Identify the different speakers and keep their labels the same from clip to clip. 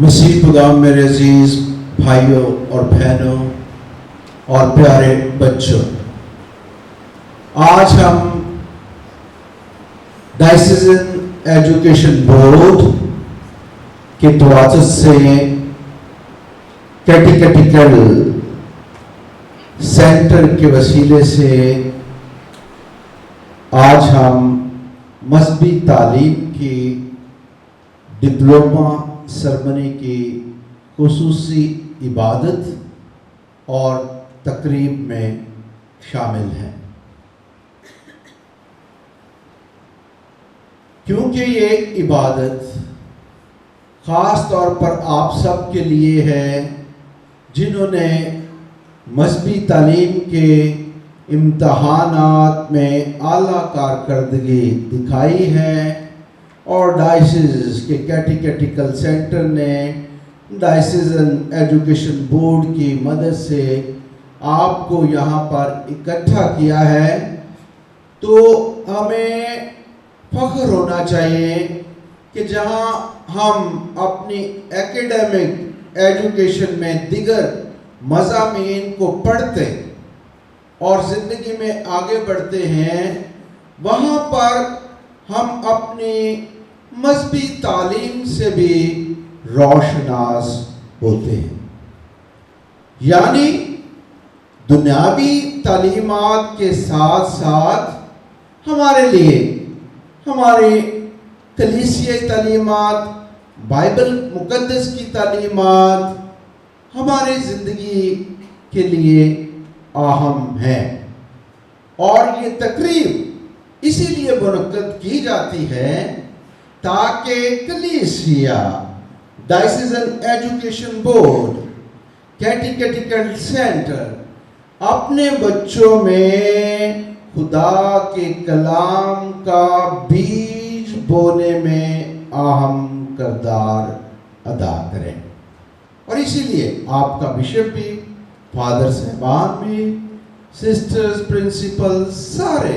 Speaker 1: मसीह खुदा मेरे अजीज भाइयों और बहनों और प्यारे बच्चों, आज हम डायसीजन एजुकेशन बोर्ड के तवाजुद से कैटेकेटिकल सेंटर के वसीले से आज हम मज़हबी तालीम की डिप्लोमा सरमनी की खुसूसी इबादत और तकरीब में शामिल हैं। क्योंकि ये इबादत ख़ास तौर पर आप सब के लिए है जिन्होंने मज़हबी तालीम के इम्तहानात में आला कारकर्दगी दिखाई है और डायसिस के कैटेकेटिकल सेंटर ने डायसीजन एजुकेशन बोर्ड की मदद से आपको यहाँ पर इकट्ठा किया है, तो हमें फ़ख्र होना चाहिए कि जहाँ हम अपनी एकेडमिक एजुकेशन में दिगर मज़ामीन को पढ़ते और ज़िंदगी में आगे बढ़ते हैं, वहाँ पर हम अपनी मज़हबी तालीम से भी रोशनास होते हैं। यानी दुनियावी तालीमात के साथ साथ हमारे लिए हमारी कलीसियाई तालीमात, बाइबल मुक़द्दस की तालीमात हमारी ज़िंदगी के लिए अहम है और ये तकरीब इसीलिए मुनक्कद की जाती है ताकि कलीसिया, डायसीजन एजुकेशन बोर्ड, कैटेकेटिकल सेंटर अपने बच्चों में खुदा के कलाम का बीज बोने में अहम किरदार अदा करें। और इसीलिए आपका बिशप भी, फादर साहबान भी, सिस्टर्स, प्रिंसिपल सारे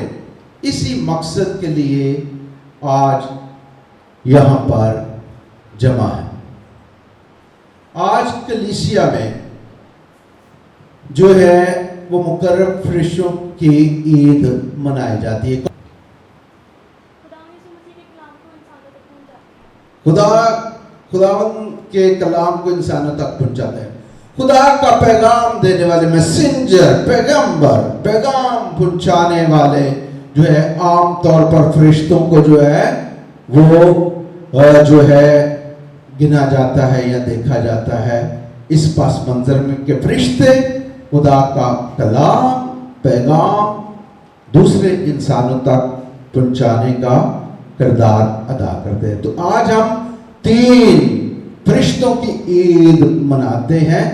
Speaker 1: इसी मकसद के लिए आज यहाँ पर जमा है। आज कलीसिया में जो है वो मुकर्रम फरिश्तों की ईद मनाई जाती है। खुदावन के कलाम को इंसानों तक पहुंचाता है। खुदा का पैगाम देने वाले मैसेंजर, पैगंबर, पैगाम पहुंचाने वाले जो है आम तौर पर फरिश्तों को जो है वो जो है गिना जाता है या देखा जाता है। इस पास मंजर में के फरिश्ते खुदा का कलाम, पैगाम दूसरे इंसानों तक पहुंचाने का किरदार अदा करते हैं। तो आज हम 3 फरिश्तों की ईद मनाते हैं,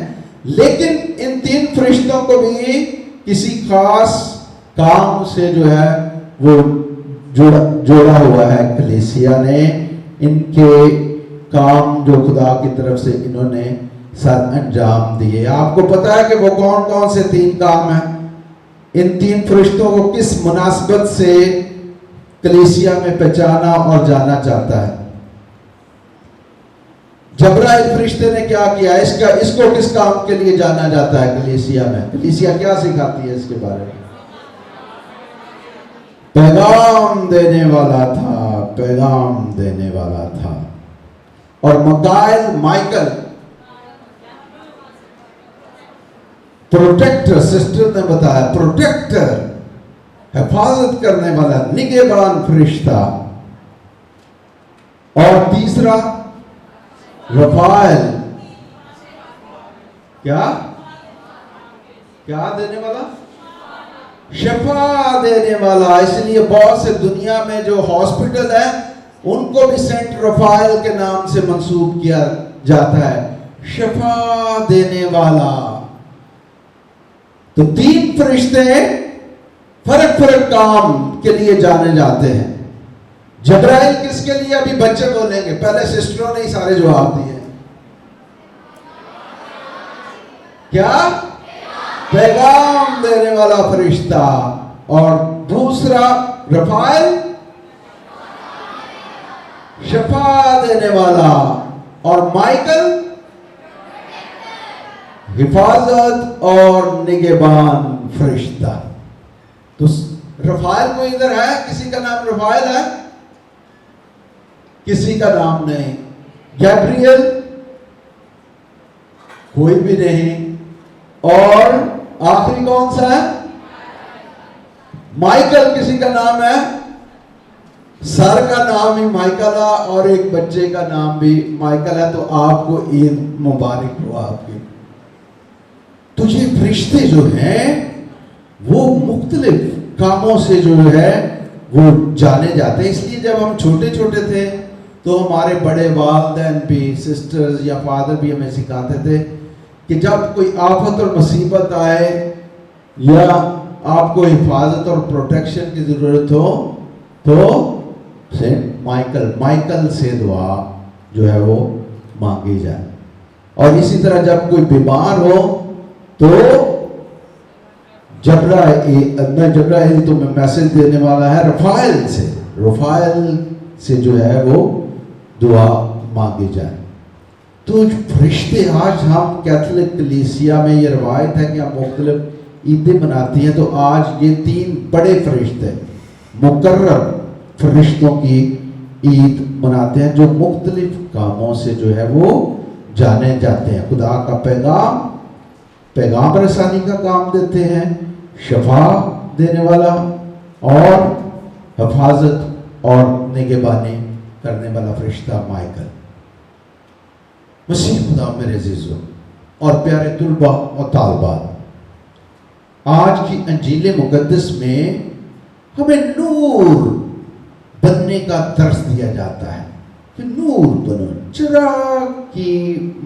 Speaker 1: लेकिन इन 3 फरिश्तों को भी किसी खास काम से जो है वो जोड़ा हुआ है। कलीसिया ने इनके काम जो खुदा की तरफ से इन्होंने सर अंजाम दिए। आपको पता है कि वो कौन कौन से 3 काम हैं? इन 3 फरिश्तों को किस मुनासबत से कलीसिया में पहचाना और जाना जाता है? जब्राइल फरिश्ते ने क्या किया? इसको किस काम के लिए जाना जाता है कलीसिया में? कलीसिया क्या सिखाती है इसके बारे में? पैगाम देने वाला था, पैगाम देने वाला था। और माइकल प्रोटेक्टर, सिस्टर ने बताया, प्रोटेक्टर, हिफाजत करने वाला, निगहबान फरिश्ता। और तीसरा रफाएल, क्या देने वाला? शफा देने वाला। इसलिए बहुत से दुनिया में जो हॉस्पिटल है उनको भी सेंट रफाएल के नाम से मंसूब किया जाता है, शफा देने वाला। तो 3 फरिश्ते फर्क काम के लिए जाने जाते हैं। जब्राइल किसके लिए? अभी बच्चे बोलेंगे, पहले सिस्टरों ने ही सारे जवाब दिए। क्या? पैगाम देने वाला फरिश्ता। और दूसरा रफाएल, शफा देने वाला। और माइकल हिफाजत और निगहबान फरिश्ता। तो रफाइल कोई इधर है? किसी का नाम रफाइल है? किसी का नाम नहीं। गैब्रियल कोई भी नहीं। और आखिरी कौन सा है? माइकल किसी का नाम है? सर का नाम ही माइकल है और एक बच्चे का नाम भी माइकल है। तो आपको ईद मुबारक हो आपकी। तो ये फरिश्ते जो हैं वो मुख्तलिफ कामों से जो है वो जाने जाते हैं। इसलिए जब हम छोटे छोटे थे तो हमारे बड़े वालिदैन भी, सिस्टर्स या फादर भी हमें सिखाते थे कि जब कोई आफत और मुसीबत आए या आपको हिफाजत और प्रोटेक्शन की ज़रूरत हो तो सेंट माइकल से दुआ जो है वो मांगी जाए। और इसी तरह जब कोई बीमार हो तो जब्राइल तो मैं मैसेज देने वाला है रफाइल से जो है वो दुआ मांगी जाए। तो फरिश्ते, आज हम कैथोलिक कलीसिया में ये रवायत है कि हम मुख्तलिफ ईदें मनाती हैं। तो आज ये 3 बड़े फरिश्ते मुकर्रर फरिश्तों की ईद मनाते हैं जो मुख्तलिफ कामों से जो है वो जाने जाते हैं। खुदा का पैगाम रसानी का काम देते हैं, शफा देने वाला और हिफाजत और निगहबानी करने वाला फरिश्ता माइकल। मसीह खुदा मेरे अजीजों और प्यारे तुलबा और तालबात, आज की अंजील मुकद्दस में हमें नूर बनने का दर्स दिया जाता है कि नूर बनो, चिराग की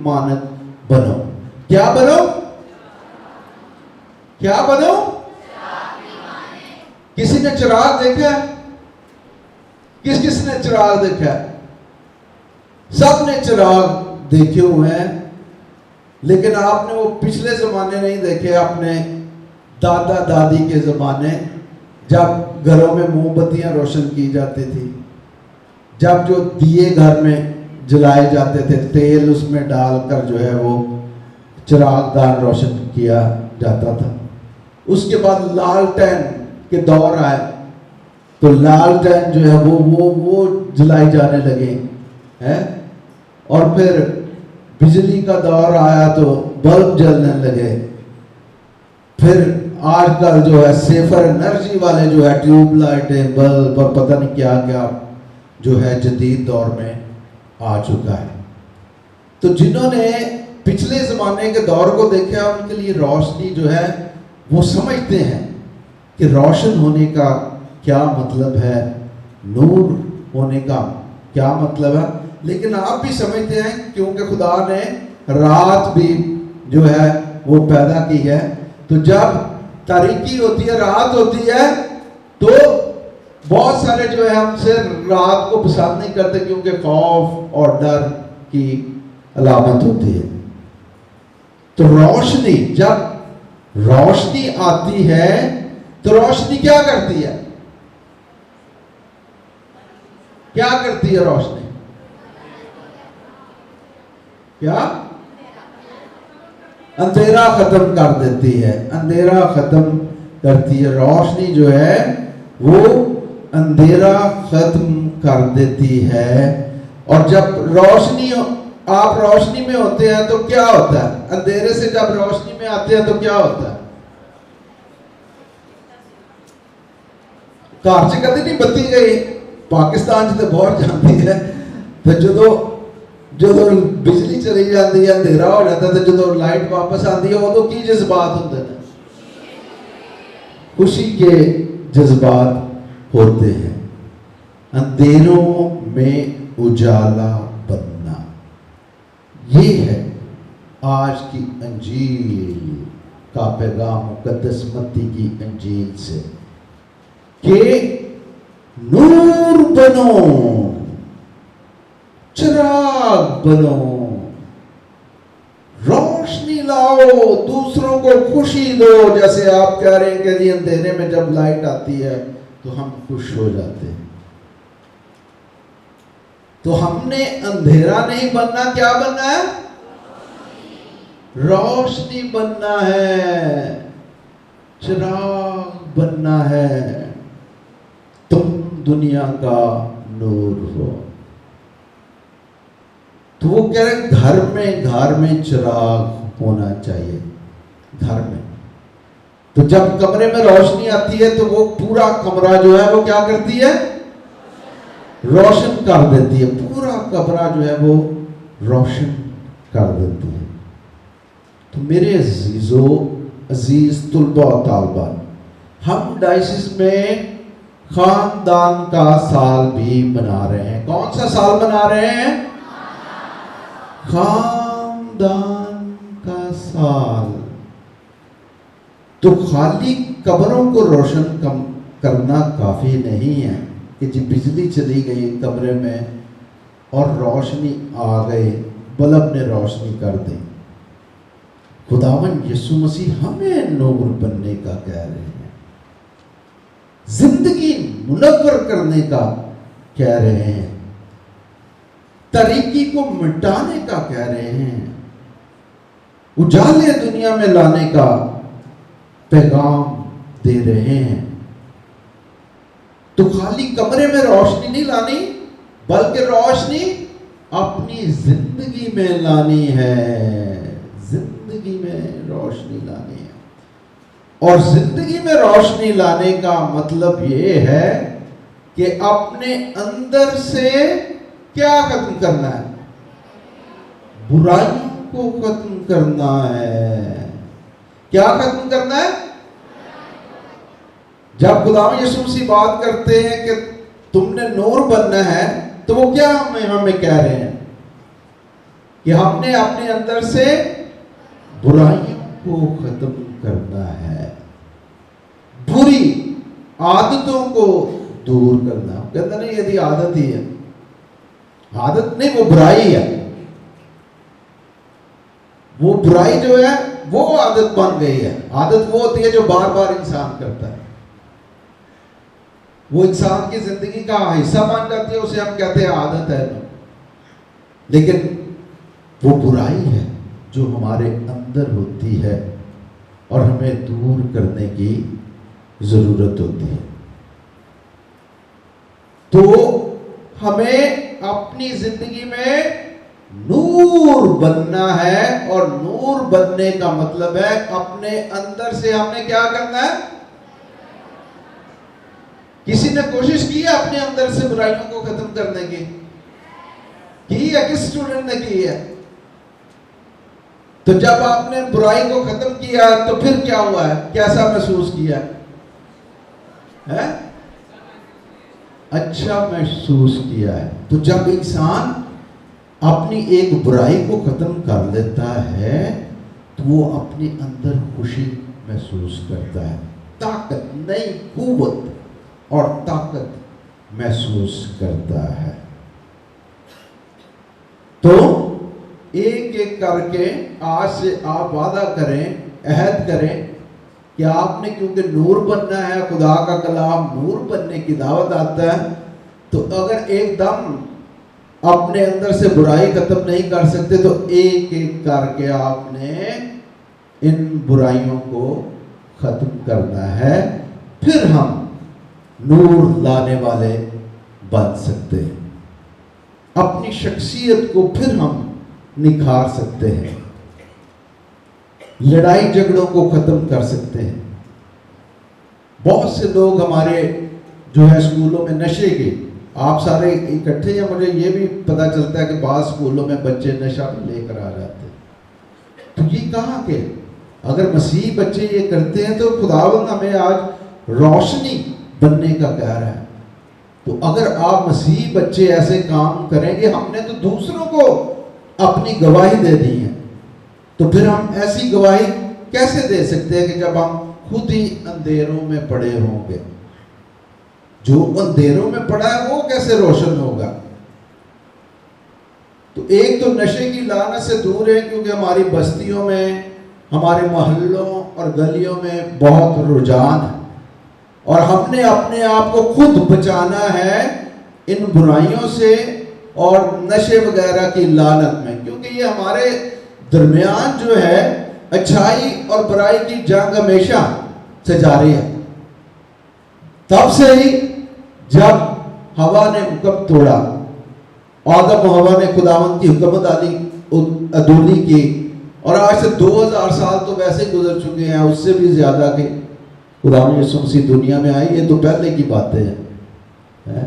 Speaker 1: मानद बनो। क्या बनो? क्या बनो? किसी ने चिराग देखा है? किसने चिराग देखा है? सब ने चिराग देखे हुए हैं, लेकिन आपने वो पिछले जमाने नहीं देखे, अपने दादा दादी के ज़माने, जब घरों में मोमबत्तियाँ रोशन की जाती थी, जब जो दिए घर में जलाए जाते थे, तेल उसमें डालकर जो है वो चिरागदान रोशन किया जाता था। उसके बाद लालटेन के दौर आए तो लालटेन जो है वो जलाई जाने लगे हैं। और फिर बिजली का दौर आया तो बल्ब जलने लगे। फिर आजकल जो है सेफर एनर्जी वाले जो है ट्यूबलाइटें, बल्ब और पता नहीं क्या क्या जो है जदीद दौर में आ चुका है। तो जिन्होंने पिछले ज़माने के दौर को देखा, उनके लिए रोशनी जो है वो समझते हैं कि रोशन होने का क्या मतलब है, नूर होने का क्या मतलब है। लेकिन आप भी समझते हैं क्योंकि खुदा ने रात भी जो है वो पैदा की है। तो जब तारीकी होती है, रात होती है, तो बहुत सारे जो है हमसे रात को पसंद नहीं करते क्योंकि खौफ और डर की अलामत होती है। तो रोशनी, जब रोशनी आती है तो रोशनी क्या करती है? क्या करती है रोशनी? क्या? अंधेरा खत्म कर देती है, अंधेरा खत्म करती है। रोशनी जो है वो अंधेरा खत्म कर देती है। और जब रोशनी, आप रोशनी में होते हैं तो क्या होता है? अंधेरे से जब रोशनी में आते हैं तो क्या होता है? घर च कभी नहीं बत्ती गई, पाकिस्तान तो बहुत जाती है। तो जो बिजली चली जाती है, अंधेरा हो जाता है, तो जो लाइट वापस आती है उदों की जज्बात होते हैं? खुशी के जज्बात होते हैं। अंधेरों में उजाला बनना, ये है आज की अंजील का पैगाम मुकद्दस मत्ती की अंजील से कि नूर बनो, चिराग बनो, रोशनी लाओ, दूसरों को खुशी दो। जैसे आप कह रहे हैं कि जी अंधेरे में जब लाइट आती है तो हम खुश हो जाते हैं। तो हमने अंधेरा नहीं बनना, क्या बनना है? रोशनी बनना है, चिराग बनना है। तुम दुनिया का नूर हो। तो वो कह रहे घर में चिराग होना चाहिए, घर में। तो जब कमरे में रोशनी आती है तो वो पूरा कमरा जो है वो क्या करती है, रोशन कर देती है। पूरा कमरा जो है वो रोशन कर देती है। तो मेरे अजीज तुलबा और तालबान, हम डायसिस में खानदान का साल भी मना रहे हैं। कौन सा साल मना रहे हैं? खानदान का साल। तो खाली कमरों को रोशन करना काफी नहीं है कि जी बिजली चली गई कमरे में और रोशनी आ गई, बल्ब ने रोशनी कर दी। खुदावन यीशु मसीह हमें नूर बनने का कह रहे हैं, जिंदगी मुनव्वर करने का कह रहे हैं, तारीकी को मिटाने का कह रहे हैं, उजाले दुनिया में लाने का पैगाम दे रहे हैं। तो खाली कमरे में रोशनी नहीं लानी, बल्कि रोशनी अपनी जिंदगी में लानी है। जिंदगी में रोशनी लानी है। और जिंदगी में रोशनी लाने का मतलब ये है कि अपने अंदर से क्या खत्म करना है? बुराइयों को खत्म करना है। क्या खत्म करना है? जब खुदावंद यीशु मसीह बात करते हैं कि तुमने नूर बनना है, तो वो क्या हमें कह रहे हैं कि हमने अपने अंदर से बुराइयों को खत्म करना है, बुरी आदतों को दूर करना। कहता नहीं यदि आदत ही है, आदत नहीं, वो बुराई है। वो बुराई जो है वो आदत बन गई है। आदत वो होती है जो बार बार इंसान करता है, वो इंसान की जिंदगी का हिस्सा बन जाती है, उसे हम कहते हैं आदत है। लेकिन वो बुराई है जो हमारे अंदर होती है और हमें दूर करने की जरूरत होती है। तो हमें अपनी जिंदगी में नूर बनना है, और नूर बनने का मतलब है अपने अंदर से हमने क्या करना है? किसी ने कोशिश की है अपने अंदर से बुराइयों को खत्म करने की है? किस स्टूडेंट ने की है? तो जब आपने बुराई को खत्म किया तो फिर क्या हुआ है? कैसा महसूस किया है? अच्छा महसूस किया है। तो जब इंसान अपनी एक बुराई को खत्म कर लेता है तो वो अपने अंदर खुशी महसूस करता है, ताकत, नई कुव्वत और ताकत महसूस करता है। तो एक एक करके आज से आप वादा करें, अहद करें कि आपने, क्योंकि नूर बनना है, खुदा का कलाम नूर बनने की दावत आता है। तो अगर एकदम अपने अंदर से बुराई खत्म नहीं कर सकते तो एक एक करके आपने इन बुराइयों को खत्म करना है, फिर हम नूर लाने वाले बन सकते हैं। अपनी शख्सियत को फिर हम निखार सकते हैं, लड़ाई झगड़ों को खत्म कर सकते हैं। बहुत से लोग हमारे जो है स्कूलों में नशे के, आप सारे इकट्ठे हैं, मुझे ये भी पता चलता है कि बाद स्कूलों में बच्चे नशा लेकर आ जाते हैं। तो ये कहाँ के? अगर मसीह बच्चे ये करते हैं तो खुदावंद हमें आज रोशनी बनने का कह रहा है। तो अगर आप मसीह बच्चे ऐसे काम करेंगे, हमने तो दूसरों को अपनी गवाही दे दी है, तो फिर हम ऐसी गवाही कैसे दे सकते हैं कि जब हम खुद ही अंधेरों में पड़े होंगे? जो अंधेरों में पड़ा है वो कैसे रोशन होगा? तो एक तो नशे की लानत से दूर है, क्योंकि हमारी बस्तियों में, हमारे मोहल्लों और गलियों में बहुत रुझान है, और हमने अपने आप को खुद बचाना है इन बुराइयों से और नशे वगैरह की लानत में, क्योंकि ये हमारे दरमियान जो है अच्छाई और बुराई की जंग हमेशा से जारी है। तब से ही जब हवा ने हुक्म तोड़ा, आदम और हवा ने खुदावंद की हुक्मत अदूली की, और आज से 2000 साल तो वैसे ही गुजर चुके हैं, उससे भी ज्यादा के खुदावंद यीशु मसीह दुनिया में आई, ये तो पहले की बातें हैं।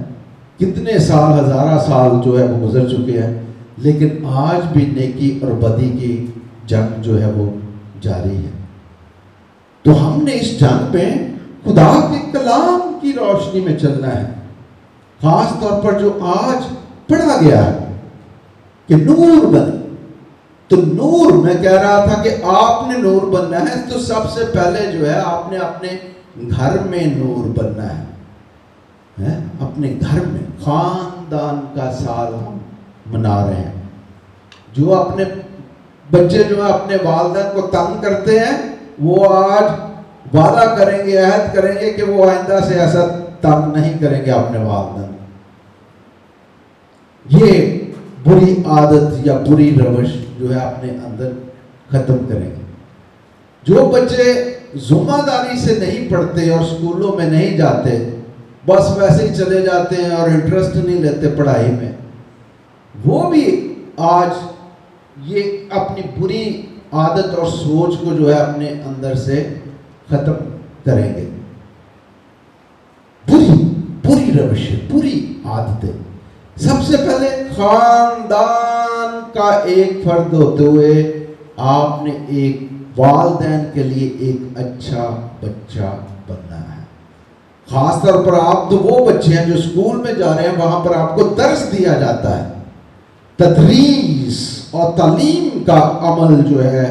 Speaker 1: कितने साल, हजारा साल जो है वो गुजर चुके हैं, लेकिन आज भी नेकी और बदी की जंग जो है वो जारी है। तो हमने इस जंग में खुदा के कलाम की रोशनी में चलना है। खास तौर पर जो आज पढ़ा गया है कि नूर बने, तो नूर, मैं कह रहा था कि आपने नूर बनना है, तो सबसे पहले जो है आपने अपने घर में नूर बनना है। अपने घर में खानदान का साल हम मना रहे हैं। जो अपने बच्चे जो है अपने वालिदैन को तंग करते हैं, वो आज वादा करेंगे, अहद करेंगे कि वो आइंदा से ऐसा तंग नहीं करेंगे अपने वालिदैन। ये बुरी आदत या बुरी रवश जो है अपने अंदर खत्म करेंगे। जो बच्चे जिम्मेदारी से नहीं पढ़ते और स्कूलों में नहीं जाते, बस वैसे ही चले जाते हैं और इंटरेस्ट नहीं लेते पढ़ाई में, वो भी आज ये अपनी बुरी आदत और सोच को जो है अपने अंदर से खत्म करेंगे। बुरी रवश, बुरी आदतें। सबसे पहले खानदान का एक फर्द होते हुए आपने एक वालिदैन के लिए एक अच्छा बच्चा बनना है। खासतौर पर आप तो वो बच्चे हैं जो स्कूल में जा रहे हैं, वहां पर आपको दर्स दिया जाता है, तदरीस और तालीम का अमल जो है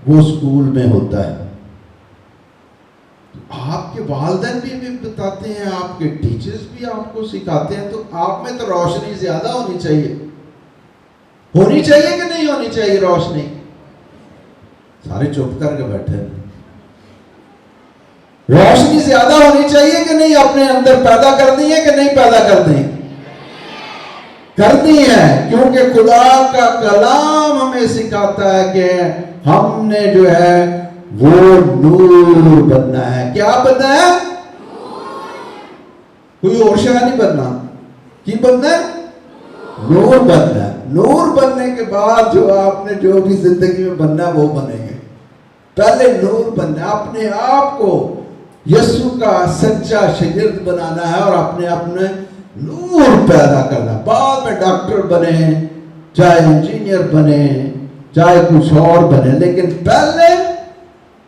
Speaker 1: वो स्कूल में होता है। आपके वालिदैन भी बताते हैं, आपके टीचर्स भी आपको सिखाते हैं, तो आप में तो रोशनी ज्यादा होनी चाहिए कि नहीं होनी चाहिए रोशनी? सारे चुप करके बैठे। रोशनी ज्यादा होनी चाहिए कि नहीं? अपने अंदर पैदा करनी है कि नहीं पैदा करनी? करनी है, क्योंकि खुदा का कलाम हमें सिखाता है कि हमने जो है वो नूर बनना है। क्या बनना है? कोई और शय नहीं बनना। की बनना है? नूर बनना है। नूर बनने के बाद जो आपने जो भी जिंदगी में बनना है वो बनेंगे। पहले नूर बनना है, अपने आप को यीशु का सच्चा शागिर्द बनाना है और अपने आप में नूर पैदा करना। बाद में डॉक्टर बने, चाहे इंजीनियर बने, चाहे कुछ और बने, लेकिन पहले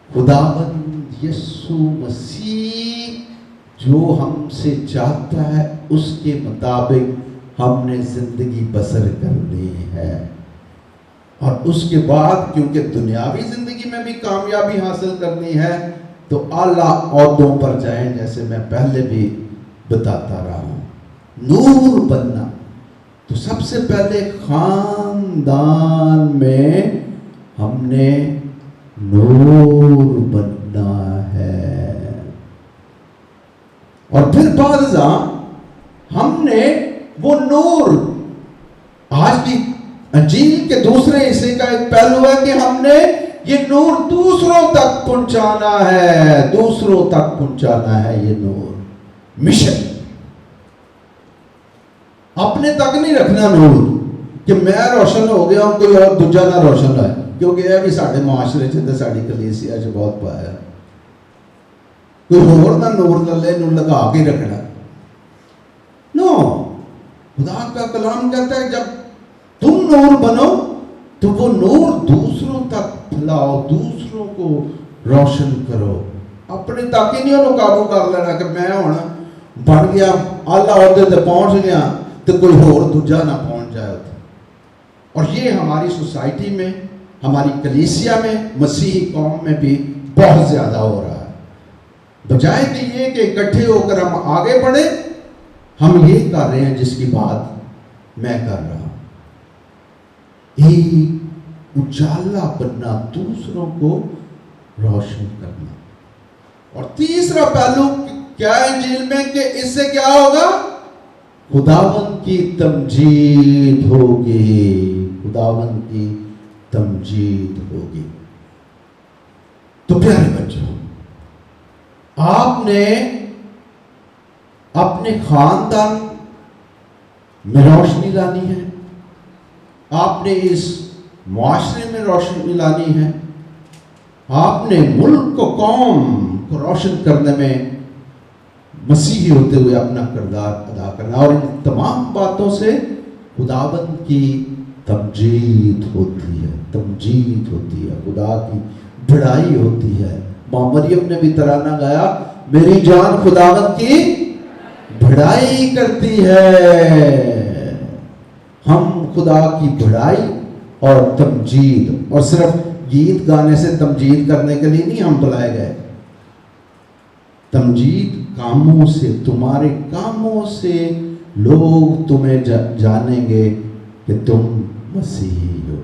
Speaker 1: खुदावंद यीशु मसीह जो हमसे चाहता है उसके मुताबिक हमने जिंदगी बसर करनी है। और उसके बाद क्योंकि दुनियावी जिंदगी में भी कामयाबी हासिल करनी है, तो आला ओहदों पर जाएं, जैसे मैं पहले भी बताता रहा हूं। नूर बनना, तो सबसे पहले खानदान में हमने नूर बनना है, और फिर बादजा हमने वो नूर, आज की अंजील के दूसरे हिस्से का एक पहलू है कि हमने ये नूर दूसरों तक पहुंचाना है। दूसरों तक पहुंचाना है ये नूर, मिशन। अपने तक नहीं रखना नूर कि मैं रोशन हो गया हूं, कोई और दूजा ना रोशन है, क्योंकि यह भी साढ़े मुआशरे च साड़ी कलीसिया च बहुत पाया। कोई होर ना नूर लले नूर लगा के रखना। नो, खुदा का कलाम कहता है जब तुम नूर बनो तो वो नूर दूसरों तक फैलाओ, दूसरों को रोशन करो। अपने तक ही नहीं उन्होंने काबू कर लेना कि मैं हुण बन गया, आला ओहदे ते पहुंच गया, तो कोई होर दूजा ना पहुंच जाए। और ये हमारी सोसाइटी में, हमारी कलीसिया में, मसीही कौम में भी बहुत ज्यादा हो रहा है। बजाय कि ये कि इकट्ठे होकर हम आगे बढ़े, हम ये कर रहे हैं जिसकी बात मैं कर रहा हूं। एक उजाला बनना, दूसरों को रोशन करना। और तीसरा पहलू क्या है इंजील में कि इससे क्या होगा? खुदावंद की तमजीद होगी, खुदावंद की तमजीद होगी। तो प्यारे बच्चों, आपने अपने खानदान में रोशनी लानी है, आपने इस मुआशरे में रोशनी लानी है, आपने मुल्क को, कौम को रोशन करने में मसीही होते हुए अपना किरदार अदा करना। और इन तमाम बातों से खुदावंद की तमजीद होती है, तमजीद होती है, खुदा की बढ़ाई होती है। माँ मरियम ने भी तराना गाया, मेरी जान खुदावंद की बढ़ाई करती है। हम खुदा की बढ़ाई और तमजीद, और सिर्फ गीत गाने से तमजीद करने के लिए नहीं हम बुलाए गए। तमजीद कामों से, तुम्हारे कामों से लोग तुम्हें जानेंगे कि तुम मसीही हो।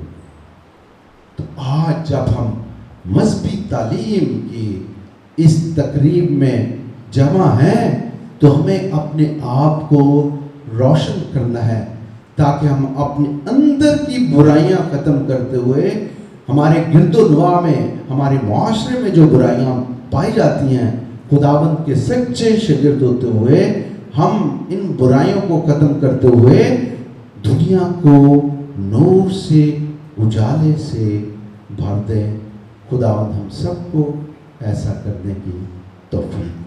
Speaker 1: तो आज जब हम मज़हबी तालीम की इस तकरीब में जमा हैं, तो हमें अपने आप को रोशन करना है, ताकि हम अपने अंदर की बुराइयां ख़त्म करते हुए हमारे गिरदोनवा में, हमारे मुआशरे में जो बुराइयां पाई जाती हैं, खुदावंद के सच्चे शागिर्द होते हुए हम इन बुराइयों को ख़त्म करते हुए दुनिया को नूर से, उजाले से भर दें। खुदावंद हम सबको ऐसा करने की तौफीक